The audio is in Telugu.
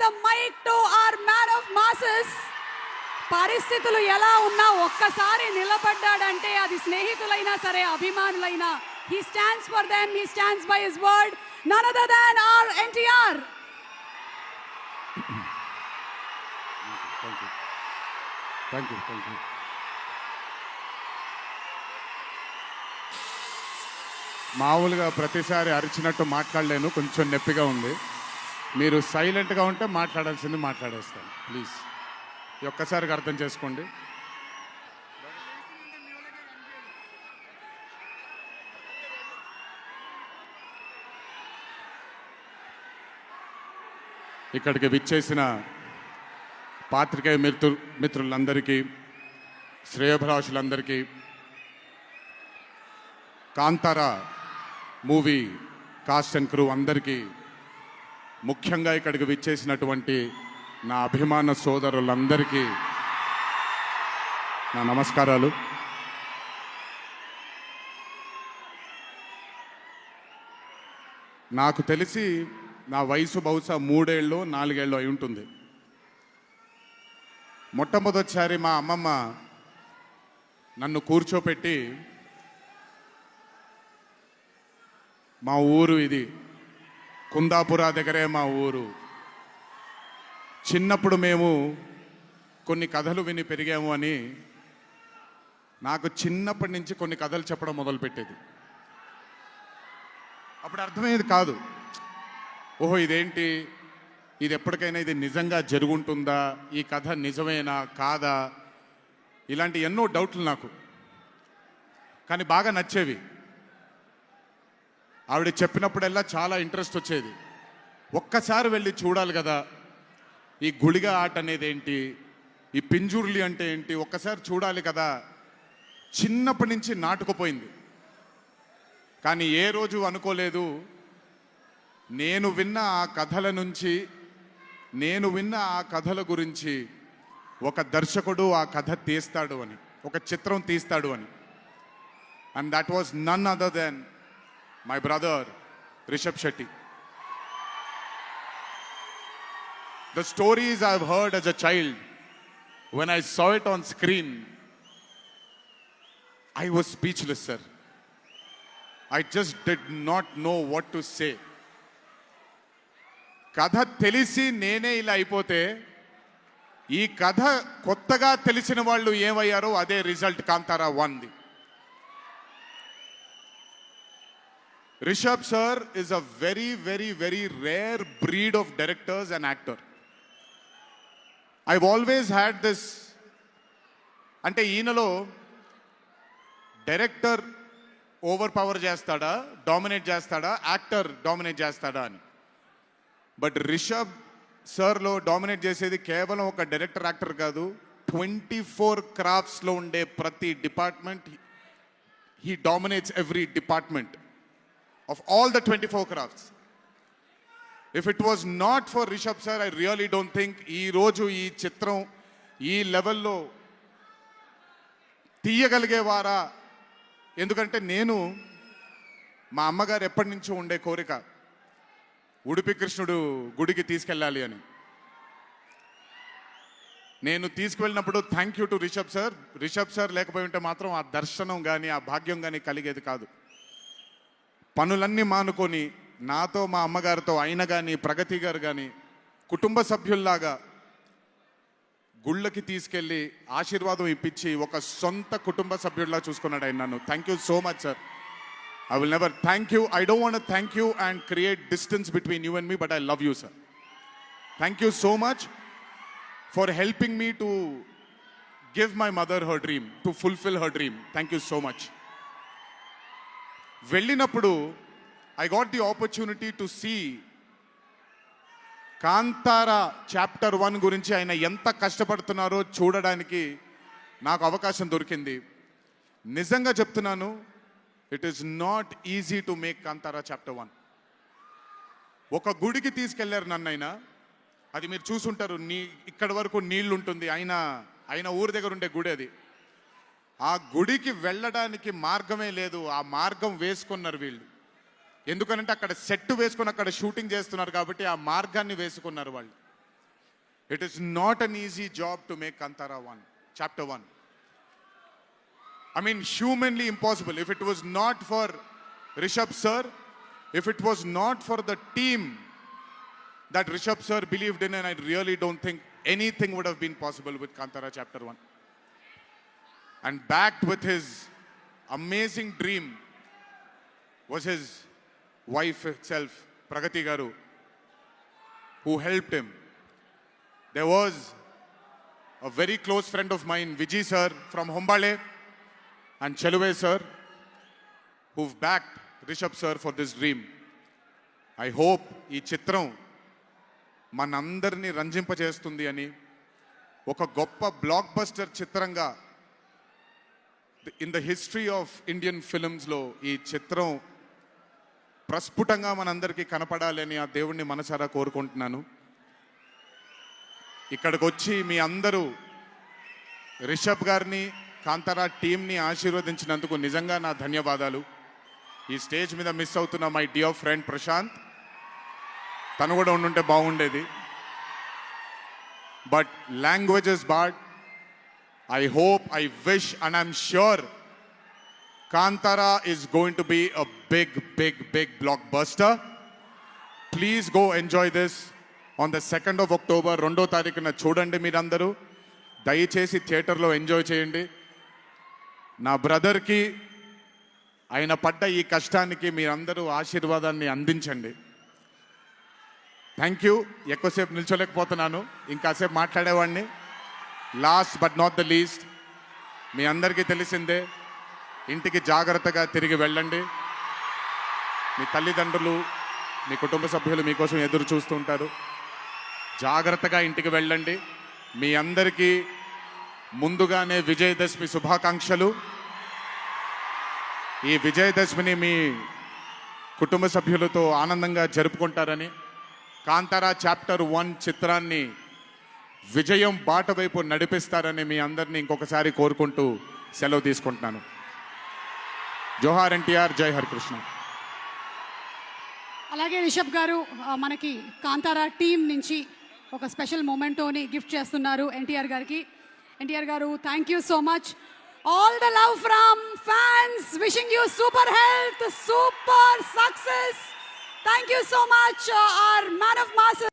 the mic to our man of masses. పరిస్థితులు ఎలా ఉన్నా ఒక్కసారి నిలబడ్డాడంటే అది స్నేహితులైనా సరే అభిమానులైనా, he stands for them, he stands by his word, none other than our NTR. Thank you. మామూలుగా ప్రతిసారి అరిచినట్టు మాట్లాడలేను, కొంచెం నొప్పిగా ఉంది. మీరు సైలెంట్గా ఉంటే మాట్లాడాల్సింది మాట్లాడేస్తాను ప్లీజ్. ఒక్కసారిగా అర్థం చేసుకోండి. ఇక్కడికి విచ్చేసిన పాత్రికేయ మిత్రులందరికీ, శ్రేయోభిలాషులందరికీ, Kantara movie cast and crew అందరికీ, ముఖ్యంగా ఇక్కడికి విచ్చేసినటువంటి నా అభిమాన సోదరులందరికీ నా నమస్కారాలు. నాకు తెలిసి నా వయసు బహుశా 3 ఏళ్ళు 4 ఏళ్ళు అయి ఉంటుంది. మొట్టమొదటిసారి మా అమ్మమ్మ నన్ను కూర్చోపెట్టి, మా ఊరు ఇది, కుందాపుర దగ్గరే మా ఊరు, చిన్నప్పుడు మేము కొన్ని కథలు విని పెరిగాము అని నాకు చిన్నప్పటి నుంచి కొన్ని కథలు చెప్పడం మొదలుపెట్టేది. అప్పుడు అర్థమయ్యేది కాదు, ఓహో ఇదేంటి, ఇది ఎప్పటికైనా ఇది నిజంగా జరుగుంటుందా, ఈ కథ నిజమేనా కాదా, ఇలాంటి ఎన్నో డౌట్లు నాకు. కానీ బాగా నచ్చేవి. ఆవిడ చెప్పినప్పుడల్లా చాలా ఇంట్రెస్ట్ వచ్చేది. ఒక్కసారి వెళ్ళి చూడాలి కదా, ఈ గుళిగ ఆట అనేది ఏంటి, ఈ పింజుర్లి అంటే ఏంటి, ఒక్కసారి చూడాలి కదా. చిన్నప్పటి నుంచి నాటుకుపోయింది. కానీ ఏ రోజు అనుకోలేదు నేను విన్న ఆ కథల నుంచి, నేను విన్న ఆ కథల గురించి ఒక దర్శకుడు ఆ కథ తీస్తాడు అని, ఒక చిత్రం తీస్తాడు అని. And that was none other than my brother Rishabh Shetty. The stories I've heard as a child, when I saw it on screen, I was speechless, sir. I just did not know what to say. కథ తెలిసి నేనే ఇలా అయిపోతే, ఈ కథ కొత్తగా తెలిసిన వాళ్ళు ఏమయ్యారో అదే రిజల్ట్ కాంతారా 1ది. Rishabh sir is a very rare breed of directors and actor. I've always had this, అంటే ఈయనలో డైరెక్టర్ ఓవర్ పవర్ చేస్తాడా, డామినేట్ చేస్తాడా, యాక్టర్ డామినేట్ చేస్తాడా అని. బట్ రిషబ్ సార్లో డామినేట్ చేసేది కేవలం ఒక డైరెక్టర్ యాక్టర్ కాదు, 24 క్రాఫ్ట్స్లో ఉండే ప్రతి department. He dominates every department of all the 24 crafts. If it was not for Rishabh sir, I really don't think ee roju ee chitram ee level lo తీయగలిగేవారా. ఎందుకంటే నేను మా అమ్మగారు ఎప్పటి నుంచో ఉండే కోరిక ఉడిపి కృష్ణుడు గుడికి తీసుకెళ్ళాలి అని. నేను తీసుకువెళ్ళినప్పుడు thank you to Rishabh sir. Rishabh sir లేకపోయి ఉంటే మాత్రం ఆ దర్శనం కానీ ఆ భాగ్యం కానీ కలిగేది కాదు. పనులన్నీ మానుకొని నాతో మా అమ్మగారితో ఆయన కానీ ప్రగతి గారు కానీ కుటుంబ సభ్యుల్లాగా గుళ్ళకి తీసుకెళ్ళి ఆశీర్వాదం ఇప్పించి ఒక సొంత కుటుంబ సభ్యుల్లా చూసుకున్నాడు ఆయన నన్ను. Thank you so much sir. I will never thank you, I don't want thank you and create distance between you and me, but I love you sir. Thank you so much for helping me to give my mother her dream, to fulfil her dream. Thank you so much. వెళ్ళినప్పుడు I got the opportunity to see Kantara chapter 1 గురించి ఆయన ఎంత కష్టపడుతున్నారో చూడడానికి నాకు అవకాశం దొరికింది. నిజంగా చెప్తున్నాను, it is not easy to make Kantara chapter 1. ఒక గుడికి తీసుకెళ్లారు నన్నైనా, అది మీరు చూసుంటారు, ఇక్కడ వరకు నీళ్లు ఉంటుంది, ఆయన ఊరి దగ్గర ఉండే గుడి అది. ఆ గుడికి వెళ్ళడానికి మార్గమే లేదు, ఆ మార్గం వేసుకున్నారు వీళ్ళు. ఎందుకనంటే అక్కడ సెట్ వేసుకొని అక్కడ షూటింగ్ చేస్తున్నారు కాబట్టి ఆ మార్గాన్ని వేసుకున్నారు వాళ్ళు. It is not an easy job to make Kantara 1, chapter 1. I mean, humanly impossible. If it was not for Rishabh sir, if it was not for the team that Rishabh sir believed in, and I really don't think anything would have been possible with Kantara chapter 1. And backed with his amazing dream was his wife itself, Pragati Garu, who helped him. There was a very close friend of mine, Vijay sir from Hombale, and Cheluve sir, who've backed Rishabh sir for this dream. I hope ఈ చిత్రం మనందరినీ రంజింపజేస్తుంది అని, ఒక గొప్ప బ్లాక్ బస్టర్ చిత్రంగా in the history of Indian ఫిల్మ్స్లో ఈ చిత్రం ప్రస్ఫుటంగా మనందరికీ కనపడాలని ఆ దేవుణ్ణి మనసారా కోరుకుంటున్నాను. ఇక్కడికి వచ్చి మీ అందరూ రిషబ్ గారిని, కాంతారా టీంని ఆశీర్వదించినందుకు నిజంగా నా ధన్యవాదాలు. ఈ స్టేజ్ మీద మిస్ అవుతున్న మై డియర్ ఫ్రెండ్ ప్రశాంత్, తను కూడా ఉండుంటే బాగుండేది. But language is bad. I hope, I wish, and I'm sure Kantara is going to be a big blockbuster. Please go enjoy this on the 2nd of October. 2వ తారీఖున చూడండి మీరందరూ. దయచేసి థియేటర్లో ఎంజాయ్ చేయండి. నా బ్రదర్కి ఆయన పడ్డ ఈ కష్టానికి మీరందరూ ఆశీర్వాదాన్ని అందించండి. Thank you. ఎక్కువసేపు నిల్చోలేకపోతున్నాను, ఇంకాసేపు మాట్లాడేవాడిని. Last but not the least, మీ అందరికీ తెలిసిందే, ఇంటికి జాగ్రత్తగా తిరిగి వెళ్ళండి. మీ తల్లిదండ్రులు, మీ కుటుంబ సభ్యులు మీకోసం ఎదురు చూస్తుంటారు. జాగ్రత్తగా ఇంటికి వెళ్ళండి. మీ అందరికీ ముందుగానే విజయదశమి శుభాకాంక్షలు. ఈ విజయదశమిని మీ కుటుంబ సభ్యులతో ఆనందంగా జరుపుకుంటారని, కాంతారా చాప్టర్ 1 చిత్రాన్ని విజయం బాట వైపు నడిపిస్తారని మీ అందరినీ ఇంకొకసారి కోరుకుంటూ సెలవు తీసుకుంటున్నాను. జోహార్ ఎన్టీఆర్, జై హరికృష్ణ. అలాగే రిషబ్ గారు మనకి కాంతారా టీం నుంచి ఒక స్పెషల్ మొమెంటోని గిఫ్ట్ చేస్తున్నారు ఎన్టీఆర్ గారికి. ఎన్టీఆర్ గారు, thank you so much. All the love from fans, wishing you super health, super success. Thank you so much, hour man of masses.